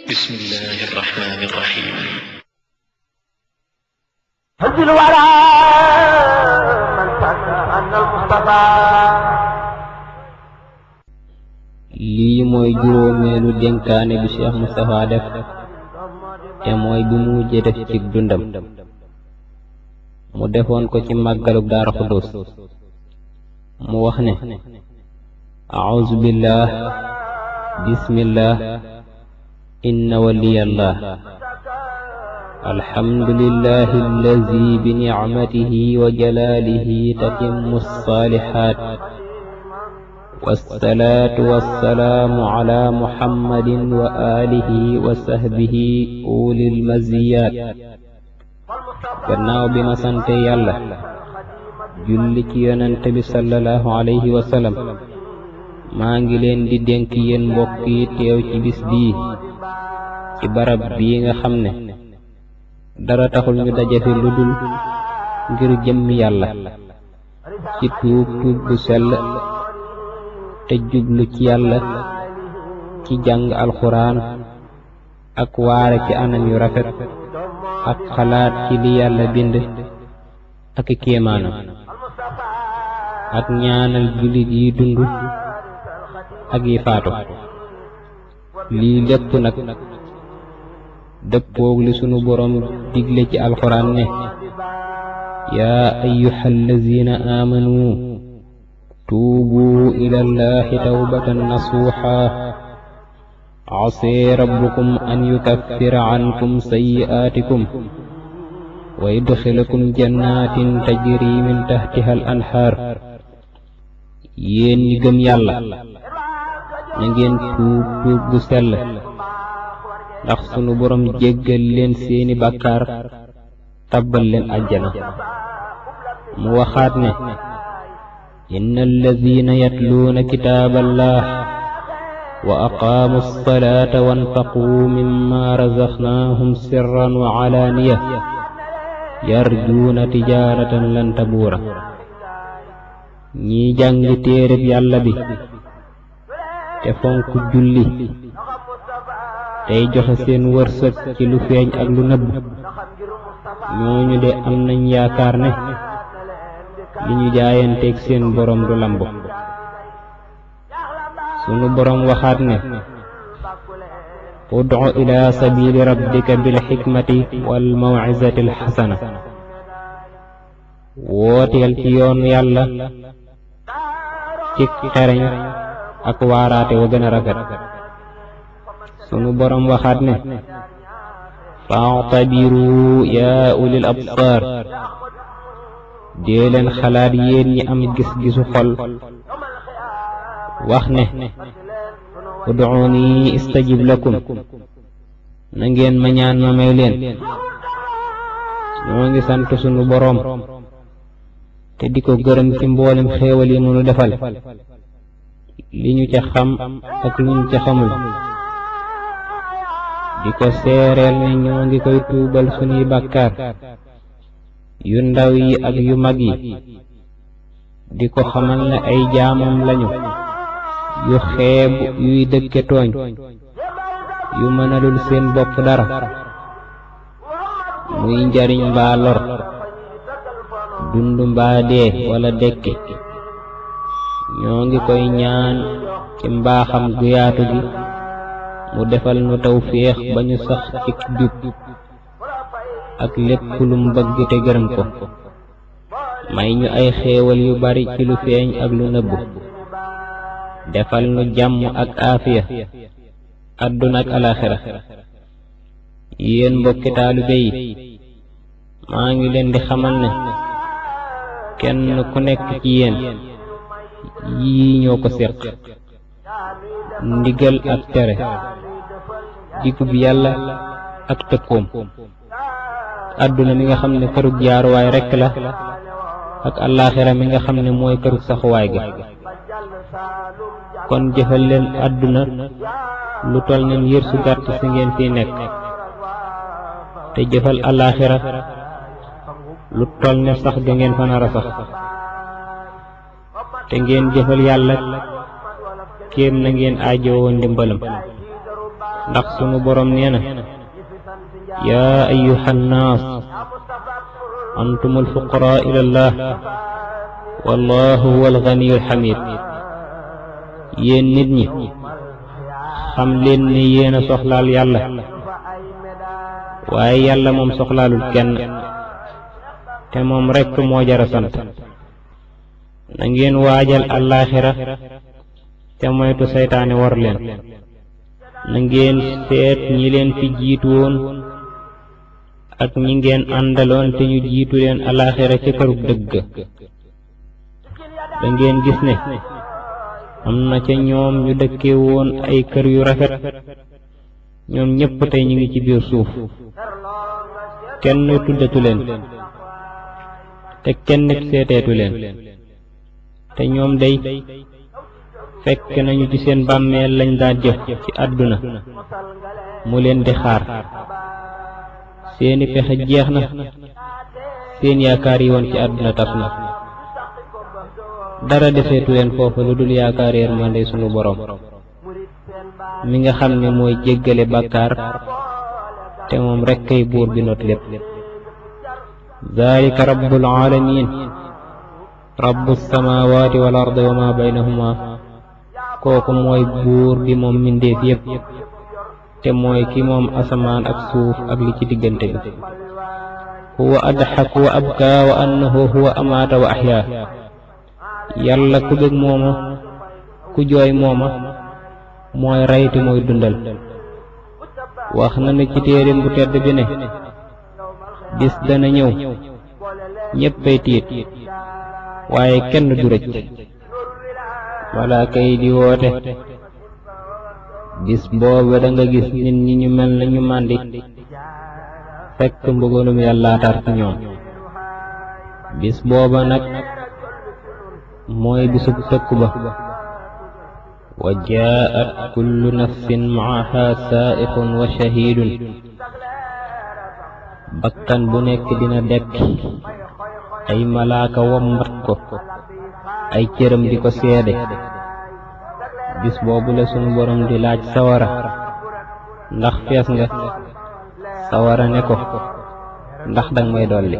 بسم الله الرحمن الرحيم هدي الورى من شك أن المصطفى lii mooy juróomeelu dénkaane bi Cheikh Moustapha def te mooy bi mu mujjee def ci dundam mu defoon ko ci màggalug Daaru Xudoos mu wax ne a'uuzu billah bismillah inna waliyallah alhamdulillahi allazi bi ni'matihi wa jalalihi tatimmu as-salihat والصلاة والسلام على محمد وآله وصحبه أولي المزيات gannaaw bi ma sante yàlla julli ci yonent bi sallallahu alayhi wa sallam maa ngi leen di dénk yéen mbokk yi teew ci bis bii ci barab bii nga xam ne dara taxul ñu daje fi lu dul ngir jëmmi yàlla ci tuub bu sell te jublu ci yàlla ci jàng alxuraan ak waare ci anam yu rafet ak xalaat ci li yàlla bind ak kéemaanam ak ñaanal jullit yi dund ak yi faatu lii lépp nag dëppoog li sunu boroom digle ci alxuraan ne yaa ayyuhal lazina aamanu tuubu ilallahi tawbatan nasuha asa rabbukum an yukaffira ankum sayyi'atikum wa yudkhilakum jannatin tajri min tahtiha al anhar yéen ñi gëm yàlla na ngeen tuub bu sell ndax sunu borom jéggal leen seeni bàkkaar tabbal leen àjjana mu waxaat ne إن الذين يتلون كتاب الله وأقاموا الصلاة وانفقوا مما رزقناهم سرا وعلانية يرجون تجارة لن تبور ñi jàng téereb yàlla bi te fonk julli tey joxe seen wërsëg ci lu feeñ ak lu nëbb ñooñu de am nañ yaakaar ne li ñu jaayanteeg seen borom du lambo sunu borom waxaat ne ud'u ila sabili rabbika bil hikmati wal maw'izati al hasana wooteel ci yoonu yàlla ci xereñ ak waaraate wa gën a rafet sunu borom waxaat ne fa'tabiru ya ulil absar dee leen xalaat yéen ñi am gis-gisu xol wax ne ud'uuni istajib lakum na ngeen ma ñaan ma may leen ñoo ngi sant sunu boroom te di ko gërëm ci mboolem xéewal yi mënu defal li ñu ca xam ak lu ñu ca xamul di ko seereel ne ñoo ngi koy tuubal sunuy bàkkaar yu ndaw yi ak yu mag yi di ko xamal ne ay jaamam lañu yu xeebu yuy dëkke tooñ yu mënalul seen bopp dara muy njariñ mbaa lor dund mbaa dee wala dekke ñoo ngi koy ñaan ci mbaaxam gu yaatu gi mu defal nu tawféex ba ñu sax ci jub ak lépp lu mu bëgg te gërëm ko may ñu ay xéewal yu bari ci lu feeñ ak lu nëbb defal nu jàmm ak aafiya àdduna ak alaaxira yéen mbokki taalibe yi maa ngi leen di xamal ne kenn ku nekk ci yéen yii ñoo ko séq ndigal ak tere digub yàlla ak tëkkoom àdduna mi nga xam ne kërug jaaruwaay rekk la ak allaaxira mi nga xam ne mooy kërug saxuwaay ga kon jëfal leen àdduna lu tol ne yër su gàtt si ngeen fi nekk te jëfal allaaxira lu tol ne sax ga ngeen fa nar a sax te ngeen jëfal yàlla kéem na ngeen aajowoo ndimbalam ndax sunu borom nee na yaa ayyuhan naas antumul fuqaraa ilallah wallahu huwal ganiyyul hamiid. yéen nit ñi xam leen ne yéen a soxlaal yàlla waaye yàlla moom soxlaalul kenn te moom rekk moo jara sant. na ngeen waajal àllaaxira te moytu seytaane war leen. na ngeen seet ñi leen fi jiitu woon ak ñi ngeen àndaloon te ñu jiitu leen àllaaxira ca kërug dëgg. da ngeen gis ne am na ca ñoom ñu dëkke woon ay kër yu rafet, ñoom ñépp tey ñu ngi ci biir suuf, kenn tuddatu leen te kenn seeteetu leen. te ñoom day fekk nañu ci seen bàmmeel lañ daa jëf ci àdduna mu leen di xaar. seeni pexe jeex na, seen yaakaar yi woon ci àdduna tas na, dara deseetu leen foofu lu dul yaakaar yërmande sunu borom mi nga xam ne mooy jéggale bàkkaar te moom rekk kay buur bi not lépp. zaalika rabbul aalamiin rabbus samaawaati wal ardi wa ma baynahuma. kooku mooy buur bi moom mbindeef yépp te mooy ki moom asamaan ak suuf ak li ci diggante bi. huwa adxak wa abkaa wa annahu huwa amaata wa axyaa. yàlla ku bëgg mooma, ku jooy mooma, mooy rey te mooy dundal. wax na ne ci téereem bu tedd bi ne bis dana ñëw ñéppay tiit waaye kenn du rëcc. malaaka yi di woote. bis booba da nga gis nit ñi ñu mel na ñu màndi fekk mbugalum yàlla tar ci ñoom. bis booba nag mooy bisub tëkk ba. wa jaa'at kullu nafsin ma'aha saa'iqun wa shahiidun. bakkan bu nekk dina dekk, ay malaaka wommat ko, ay cëram di ko seede. bis boobu la sunu borom di laaj sawara ndax fees nga. sawara ne ko ndax dang may dolli.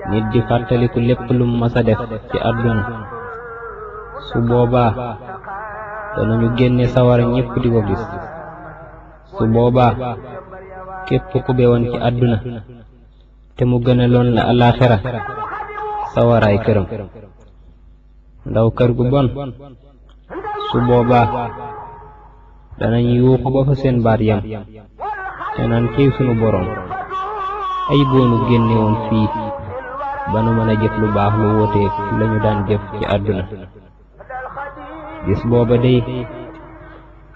nit di fàttaliku lépp lu masa def ci àdduna. su boobaa danañu génne sawara ñépp di ko gis. su boobaa képp ku bewoon ci àdduna te mu gënaloon la àllaaxira sawaraay këram. ndaw kër gu bon su boobaa danañ yuuxu ba fa seen baat yam te naan ciy sunu boroom ay boonu génne woon fii ba nu mën a jëf lu baax lu wóoteek lañu daan jëf ci àdduna. bis booba day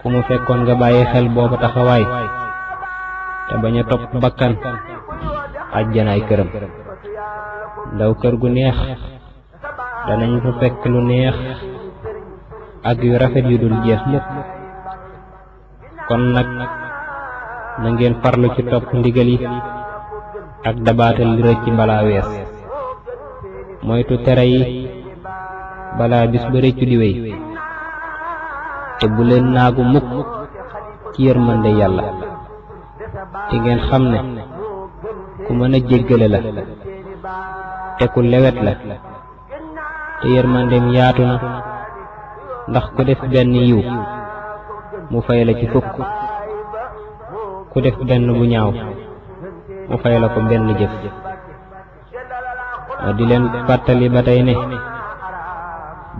ku mu fekkoon nga bàyyi xel booba taxawaay te bañ a topp bakkan, àjjanaay këram. ndaw kër gu neex danañ fa fekk lu neex ak yu rafet yu dul jeex mukk. kon nag na ngeen farlu ci topp ndigal yi ak dabaatal li rëcc balaa wees, moytu tere yi balaa bis ba rëccu di wéy, te bu leen naagu mukk ci yërmande yàlla. te ngeen xam ne ku mën a jéggale la te ku lewet la, te yërmandeem yaatu na, ndax ku def benn yiw mu fay la ci fukk, ku def benn bu ñaaw mu fay la ko benn jëf. ma di leen fàttali ba tey ne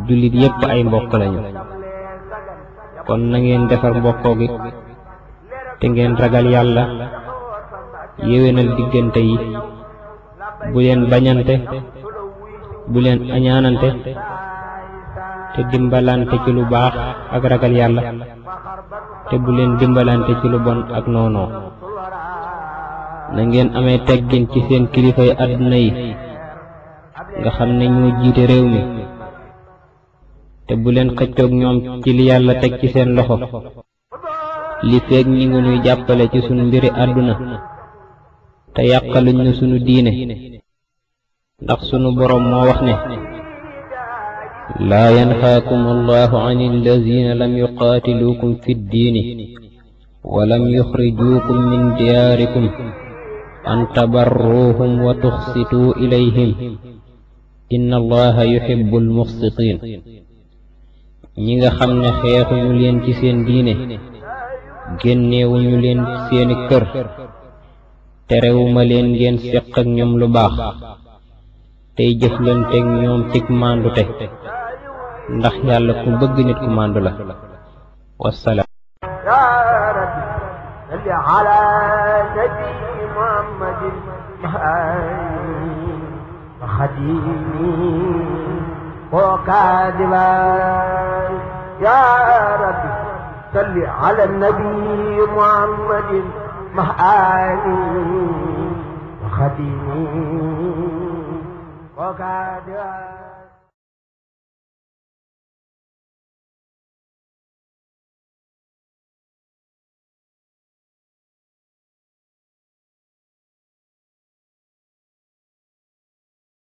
jullit yépp ay mbokk lañu, kon na ngeen defar mbokkoo gi te ngeen ragal yàlla, yéwénal diggante yi, bu leen bañante, bu leen añaanante, te dimbalante ci lu baax ak ragal yàlla, te bu leen dimbalante ci lu bon ak noonoo. na ngeen amee teggin ci seen kilifay àdduna yi nga xam ne ñoo jiite réew mi, te bu leen xëccoog ñoom ci li yàlla teg ci seen loxo, li feeg ñi ngi nuy jàppale ci sunu mbiri àdduna te yàqaluñ na sunu diine. ndax sunu boroom moo wax ne laa yanhaakum allahu an alladina lam yuqaatiluukum fi ddiini ولم يخرجوكم من دياركم أن تبروهم وتقسطوا إليهم إن الله يحب المقسطين ñi nga xam ne xeexuñu leen ci seen diine génnewuñu leen seeni kër terewuma leen ngeen seq ak ñoom lu baax tey jëflanteeg ñoom cig màndute ndax yàlla ku bëgg nit ku màndu la wassalaam يا رب صل على نبي محمد وخديمي وكاذبا يا رب صل على النبي محمد وخديمي وكاذبا